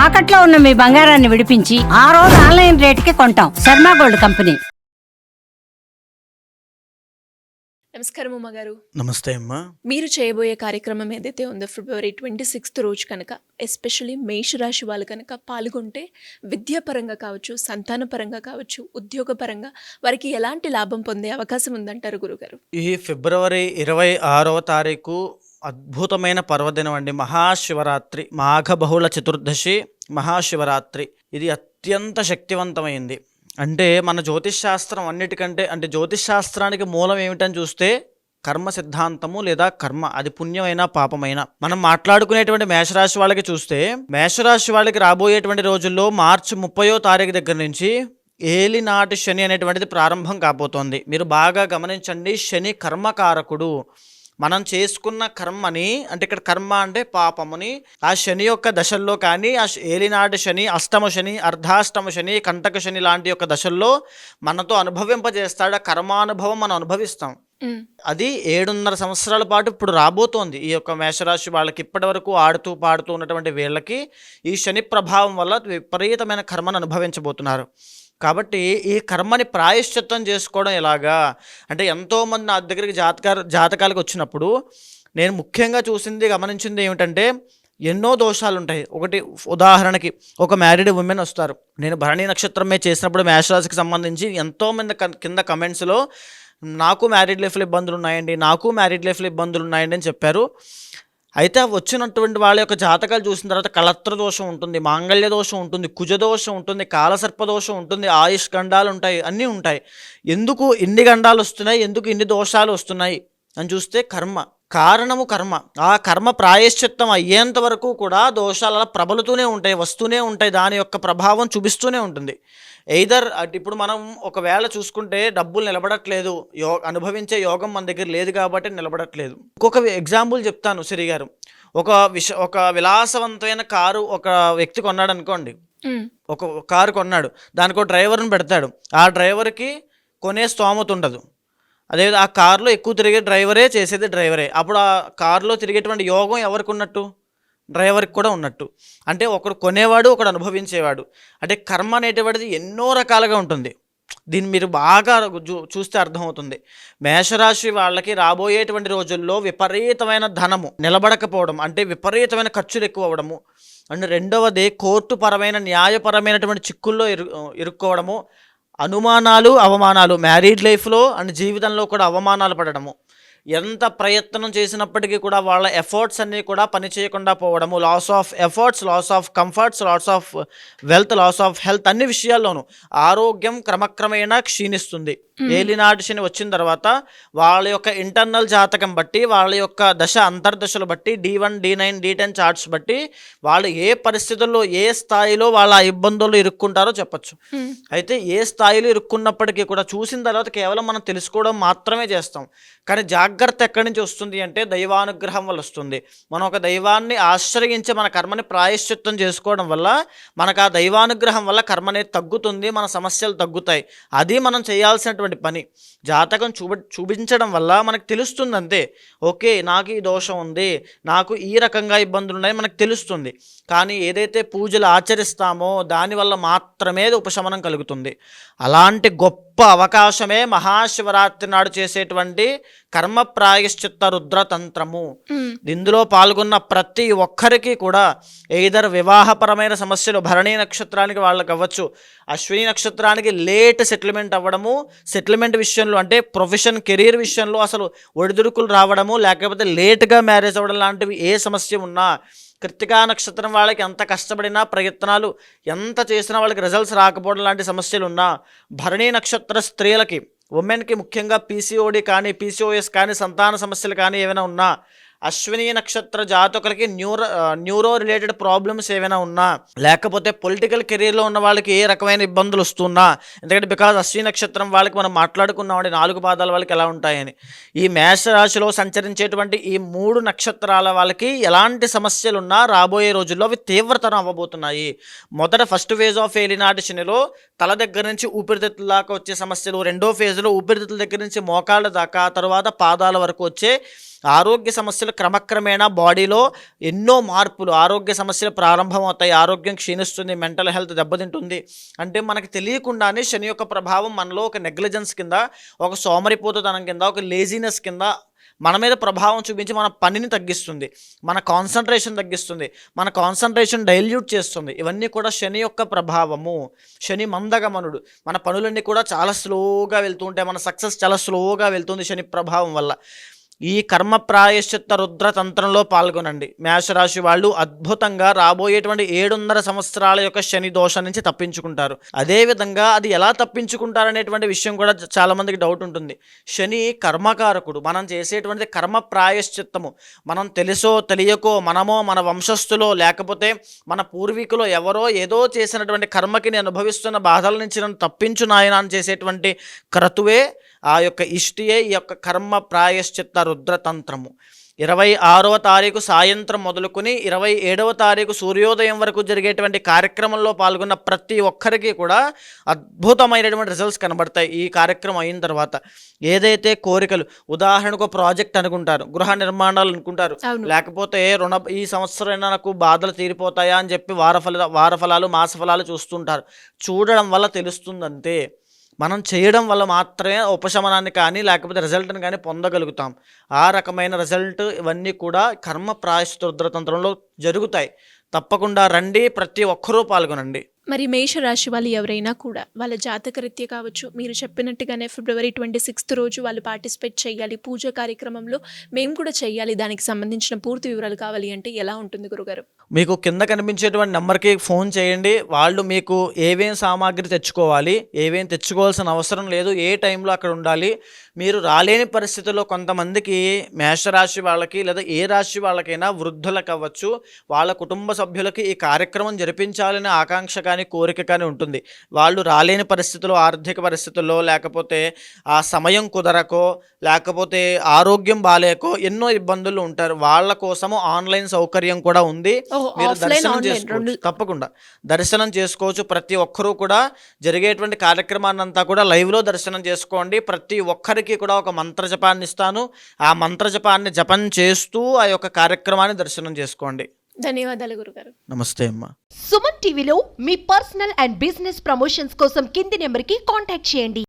తాకట్లో ఉన్న మీ బంగారాన్ని విడిపించి ఆ రోజు ఆన్లైన్ రేటుకి కొంటాం. Sharma gold company. నమస్కారం ఉమ్మగారు. నమస్తే అమ్మా. మీరు చేయబోయే కార్యక్రమం ఏదైతే ఉందో ఫిబ్రవరి 26 రోజు కనుక ఎస్పెషల్లీ మేషరాశి వాళ్ళు కనుక పాల్గొంటే విద్యాపరంగా కావచ్చు, సంతానపరంగా కావచ్చు, ఉద్యోగపరంగా వారికి ఎలాంటి లాభం పొందే అవకాశం ఉందంటారు గురుగారు? ఈ ఫిబ్రవరి 26వ తారీఖు అద్భుతమైన పర్వదినం అండి. మహాశివరాత్రి, మాఘ బహుళ చతుర్దశి మహాశివరాత్రి. ఇది అత్యంత శక్తివంతమైంది. అంటే మన జ్యోతిష్ శాస్త్రం అన్నిటికంటే, అంటే జ్యోతిష్ శాస్త్రానికి మూలం ఏమిటని చూస్తే కర్మ సిద్ధాంతము లేదా కర్మ, అది పుణ్యమైనా పాపమైనా. మనం మాట్లాడుకునేటువంటి మేషరాశి వాళ్ళకి చూస్తే, మేషరాశి వాళ్ళకి రాబోయేటువంటి రోజుల్లో మార్చి 30వ తారీఖు దగ్గర నుంచి ఏలినాటి శని అనేటువంటిది ప్రారంభం కాబోతోంది. మీరు బాగా గమనించండి, శని కర్మకారకుడు. మనం చేసుకున్న కర్మని, అంటే ఇక్కడ కర్మ అంటే పాపముని, ఆ శని యొక్క దశల్లో కానీ, ఆ ఏలినాటి శని, అష్టమ శని, అర్ధాష్టమ శని, కంటక శని లాంటి యొక్క దశల్లో మనతో అనుభవింపజేస్తాడు. ఆ కర్మానుభవం మనం అనుభవిస్తాం. అది 7.5 సంవత్సరాల పాటు ఇప్పుడు రాబోతోంది ఈ యొక్క మేషరాశి వాళ్ళకి. ఇప్పటి వరకు ఆడుతూ పాడుతూ ఉన్నటువంటి వీళ్ళకి ఈ శని ప్రభావం వల్ల విపరీతమైన కర్మను అనుభవించబోతున్నారు. కాబట్టి ఈ కర్మని ప్రాయశ్చిత్తం చేసుకోవడం ఎలాగా అంటే, ఎంతోమంది నా దగ్గరికి జాతకాలకు వచ్చినప్పుడు నేను ముఖ్యంగా గమనించింది ఏమిటంటే, ఎన్నో దోషాలు ఉంటాయి. ఒకటి ఉదాహరణకి ఒక మ్యారీడ్ ఉమెన్ వస్తారు. నేను భరణి నక్షత్రమే చేసినప్పుడు మేషరాశికి సంబంధించి ఎంతోమంది కింద కమెంట్స్లో నాకు మ్యారీడ్ లైఫ్లో ఇబ్బందులు ఉన్నాయండి అని చెప్పారు. అయితే వచ్చినటువంటి వాళ్ళ యొక్క జాతకాలు చూసిన తర్వాత కళత్ర దోషం ఉంటుంది, మాంగళ్య దోషం ఉంటుంది, కుజదోషం ఉంటుంది, కాలసర్ప దోషం ఉంటుంది, ఆయుష్ గండాలు ఉంటాయి, అన్నీ ఉంటాయి. ఎందుకు ఇన్ని గండాలు వస్తున్నాయి, ఎందుకు ఇన్ని దోషాలు వస్తున్నాయి అని చూస్తే కారణము కర్మ. ఆ కర్మ ప్రాయశ్చిత్తం అయ్యేంత వరకు కూడా దోషాలు అలా ప్రబలుతూనే ఉంటాయి, వస్తూనే ఉంటాయి, దాని యొక్క ప్రభావం చూపిస్తూనే ఉంటుంది. ఎయిదర్ ఇప్పుడు మనం ఒకవేళ చూసుకుంటే డబ్బులు నిలబడట్లేదు, అనుభవించే యోగం మన దగ్గర లేదు కాబట్టి నిలబడట్లేదు. ఇంకొక ఎగ్జాంపుల్ చెప్తాను శ్రీ గారు. ఒక విలాసవంతమైన కారు ఒక వ్యక్తి కొన్నాడు అనుకోండి. ఒక కారు కొన్నాడు, దానికి ఒక డ్రైవర్ని పెడతాడు. ఆ డ్రైవర్కి కొనే స్తోమత ఉండదు. అదే ఆ కారులో ఎక్కువ తిరిగే డ్రైవరే, చేసేది డ్రైవరే. అప్పుడు ఆ కారులో తిరిగేటువంటి యోగం ఎవరికి ఉన్నట్టు? డ్రైవర్కి కూడా ఉన్నట్టు. అంటే ఒకడు కొనేవాడు, ఒకడు అనుభవించేవాడు. అంటే కర్మ అనేటువంటిది ఎన్నో రకాలుగా ఉంటుంది. దీన్ని మీరు బాగా చూస్తే అర్థమవుతుంది. మేషరాశి వాళ్ళకి రాబోయేటువంటి రోజుల్లో విపరీతమైన ధనము నిలబడకపోవడం, అంటే విపరీతమైన ఖర్చులు ఎక్కువ అవ్వడము. అండ్ రెండవది కోర్టు పరమైన న్యాయపరమైనటువంటి చిక్కుల్లో ఇరుక్కోవడము, అనుమానాలు, అవమానాలు, మ్యారీడ్ లైఫ్లో అండ్ జీవితంలో కూడా అవమానాలు పడడము. ఎంత ప్రయత్నం చేసినప్పటికీ కూడా వాళ్ళ ఎఫర్ట్స్ అన్నీ కూడా పనిచేయకుండా పోవడము, loss of efforts, loss of comforts, loss of wealth, loss of health, అన్ని విషయాల్లోనూ ఆరోగ్యం క్రమక్రమేణా క్షీణిస్తుంది. ఏలినాటి శని వచ్చిన తర్వాత వాళ్ళ యొక్క ఇంటర్నల్ జాతకం బట్టి, వాళ్ళ యొక్క దశ అంతర్దశలు బట్టి, D1, D9, D10 చార్ట్స్ బట్టి వాళ్ళు ఏ పరిస్థితుల్లో, ఏ స్థాయిలో వాళ్ళ ఇబ్బందుల్లో ఇరుక్కుంటారో చెప్పచ్చు. అయితే ఏ స్థాయిలో ఇరుక్కున్నప్పటికీ కూడా చూసిన తర్వాత కేవలం మనం తెలుసుకోవడం మాత్రమే చేస్తాం. కానీ జాగ్రత్త ఎక్కడి నుంచి వస్తుంది అంటే దైవానుగ్రహం వల్ల వస్తుంది. మనం ఒక దైవాన్ని ఆశ్రయించి మన కర్మని ప్రాయశ్చిత్తం చేసుకోవడం వల్ల మనకు ఆ దైవానుగ్రహం వల్ల కర్మ అనేది తగ్గుతుంది, మన సమస్యలు తగ్గుతాయి. అది మనం చేయాల్సినటువంటి పని. జాతకం చూపించడం వల్ల మనకు తెలుస్తుంది అంతే. ఓకే, నాకు ఈ దోషం ఉంది, నాకు ఈ రకంగా ఇబ్బందులు ఉన్నాయి మనకు తెలుస్తుంది. కానీ ఏదైతే పూజలు ఆచరిస్తామో దానివల్ల మాత్రమే ఉపశమనం కలుగుతుంది. అలాంటి గొప్ప అవకాశమే మహాశివరాత్రి నాడు చేసేటువంటి కర్మ ప్రాయశ్చిత్త రుద్రతంత్రము. ఇందులో పాల్గొన్న ప్రతి ఒక్కరికి కూడా ఏదర్ వివాహపరమైన సమస్యలు, భరణి నక్షత్రానికి వాళ్ళకి అవ్వచ్చు, అశ్విని నక్షత్రానికి లేట్ సెటిల్మెంట్ అవ్వడము, సెటిల్మెంట్ విషయంలో అంటే ప్రొఫెషన్, కెరీర్ విషయంలో అసలు ఒడిదుడుకులు రావడము, లేకపోతే లేట్గా మ్యారేజ్ అవ్వడం లాంటివి ఏ సమస్య ఉన్నా, కృత్తికా నక్షత్రం వాళ్ళకి ఎంత కష్టపడినా, ప్రయత్నాలు ఎంత చేసినా వాళ్ళకి రిజల్ట్స్ రాకపోవడం లాంటి సమస్యలు ఉన్నా, భరణి నక్షత్ర స్త్రీలకి, ఉమెన్కి ముఖ్యంగా PCOD కానీ, PCOS కానీ, సంతాన సమస్యలు కానీ ఏమైనా ఉన్నా, అశ్విని నక్షత్ర జాతకులకి న్యూరో రిలేటెడ్ ప్రాబ్లమ్స్ ఏమైనా ఉన్నా, లేకపోతే పొలిటికల్ కెరీర్లో ఉన్న వాళ్ళకి ఏ రకమైన ఇబ్బందులు వస్తున్నా, ఎందుకంటే బికాజ్ అశ్విని నక్షత్రం వాళ్ళకి మనం మాట్లాడుకున్నామండి 4 పాదాల వాళ్ళకి ఎలా ఉంటాయని. ఈ మేషరాశిలో సంచరించేటువంటి ఈ 3 నక్షత్రాల వాళ్ళకి ఎలాంటి సమస్యలు ఉన్నా రాబోయే రోజుల్లో అవి తీవ్రతరం అవ్వబోతున్నాయి. ఫస్ట్ ఫేజ్ ఆఫ్ ఏలినాటి శనిలో తల దగ్గర నుంచి ఊపిరితిత్తుల దాకా వచ్చే సమస్యలు, రెండో ఫేజ్లో ఊపిరితిత్తుల దగ్గర నుంచి మోకాళ్ళ దాకా, తర్వాత పాదాల వరకు వచ్చే ఆరోగ్య సమస్యలు క్రమక్రమేణా బాడీలో ఎన్నో మార్పులు, ఆరోగ్య సమస్యలు ప్రారంభమవుతాయి, ఆరోగ్యం క్షీణిస్తుంది, మెంటల్ హెల్త్ దెబ్బతింటుంది. అంటే మనకు తెలియకుండానే శని యొక్క ప్రభావం మనలో ఒక నెగ్లిజెన్స్ కింద, ఒక సోమరిపోతుతనం కింద, ఒక లేజినెస్ కింద మన మీద ప్రభావం చూపించి మన పనిని తగ్గిస్తుంది, మన కాన్సన్ట్రేషన్ తగ్గిస్తుంది, మన కాన్సన్ట్రేషన్ డైల్యూట్ చేస్తుంది. ఇవన్నీ కూడా శని యొక్క ప్రభావము. శని మందగమనుడు, మన పనులన్నీ కూడా చాలా స్లోగా వెళ్తూ ఉంటాయి, మన సక్సెస్ చాలా స్లోగా వెళ్తుంది శని ప్రభావం వల్ల. ఈ కర్మ ప్రాయశ్చిత్త రుద్ర తంత్రంలో పాల్గొనండి. మేషరాశి వాళ్ళు అద్భుతంగా రాబోయేటువంటి 7.5 సంవత్సరాల యొక్క శని దోషం నుంచి తప్పించుకుంటారు. అదేవిధంగా అది ఎలా తప్పించుకుంటారు అనేటువంటి విషయం కూడా చాలామందికి డౌట్ ఉంటుంది. శని కర్మకారకుడు. మనం చేసేటువంటి కర్మ ప్రాయశ్చిత్తము, మనం తెలుసో తెలియకో, మనమో మన వంశస్థులో లేకపోతే మన పూర్వీకులో ఎవరో ఏదో చేసినటువంటి కర్మకి నేను అనుభవిస్తున్న బాధల నుంచి నన్ను తప్పించు నాయన అని చేసేటువంటి క్రతువే, ఆ యొక్క ఇష్టియే ఈ యొక్క కర్మ ప్రాయశ్చిత్త రుద్రతంత్రము. 26వ తారీఖు సాయంత్రం మొదలుకొని 27వ తారీఖు సూర్యోదయం వరకు జరిగేటువంటి కార్యక్రమంలో పాల్గొన్న ప్రతి ఒక్కరికి కూడా అద్భుతమైనటువంటి రిజల్ట్స్ కనబడతాయి. ఈ కార్యక్రమం అయిన తర్వాత ఏదైతే కోరికలు, ఉదాహరణకు ప్రాజెక్ట్ అనుకుంటారు, గృహ నిర్మాణాలు అనుకుంటారు, లేకపోతే ఈ సంవత్సరం నాకు బాధలు తీరిపోతాయా అని చెప్పి వారఫలాలు మాసఫలాలు చూస్తుంటారు. చూడడం వల్ల తెలుస్తుందంతే. మనం చేయడం వల్ల మాత్రమే ఉపశమనాన్ని కానీ లేకపోతే రిజల్ట్ని కానీ పొందగలుగుతాం. ఆ రకమైన రిజల్ట్ ఇవన్నీ కూడా కర్మ ప్రాయశ్చిత్త రుద్రతంత్రంలో జరుగుతాయి. తప్పకుండా రండి, ప్రతి ఒక్కరూ పాల్గొనండి. మరి మేషరాశి వాళ్ళు ఎవరైనా కూడా వాళ్ళ జాతకరీత్యా కావచ్చు, మీరు చెప్పినట్టుగానే ఫిబ్రవరి 26 రోజు వాళ్ళు పార్టిసిపేట్ చేయాలి, పూజ కార్యక్రమంలో మేము కూడా చేయాలి, దానికి సంబంధించిన పూర్తి వివరాలు కావాలి అంటే ఎలా ఉంటుంది గురుగారు? మీకు కింద కనిపించేటువంటి నెంబర్కి ఫోన్ చేయండి. వాళ్ళు మీకు ఏవేం సామాగ్రి తెచ్చుకోవాలి, ఏవేం తెచ్చుకోవాల్సిన అవసరం లేదు, ఏ టైంలో అక్కడ ఉండాలి, మీరు రాలేని పరిస్థితుల్లో కొంతమందికి మేషరాశి వాళ్ళకి లేదా ఏ రాశి వాళ్ళకైనా వృద్ధులకు అవ్వచ్చు, వాళ్ళ కుటుంబ సభ్యులకి ఈ కార్యక్రమం జరిపించాలనే ఆకాంక్ష కానీ కోరిక కానీ ఉంటుంది. వాళ్ళు రాలేని పరిస్థితుల్లో, ఆర్థిక పరిస్థితుల్లో, లేకపోతే ఆ సమయం కుదరకో, లేకపోతే ఆరోగ్యం బాలేకో ఎన్నో ఇబ్బందులు ఉంటారు. వాళ్ళ కోసము ఆన్లైన్ సౌకర్యం కూడా ఉంది. మీరు దర్శనం చేసుకోవచ్చు, తప్పకుండా దర్శనం చేసుకోవచ్చు. ప్రతి ఒక్కరూ కూడా జరిగేటువంటి కార్యక్రమాన్ని అంతా కూడా లైవ్లో దర్శనం చేసుకోండి. ప్రతి ఒక్కరికి కూడా ఒక మంత్ర జపాన్ని ఇస్తాను. ఆ మంత్ర జపాన్ని జపం చేస్తూ ఆ యొక్క కార్యక్రమాన్ని దర్శనం చేసుకోండి. ధన్యవాదాలు గురుగారు. నమస్తే అమ్మా. సుమన్ టీవీలో మీ పర్సనల్ అండ్ బిజినెస్ ప్రమోషన్స్ కోసం కింది నెంబర్కి కాంటాక్ట్ చేయండి.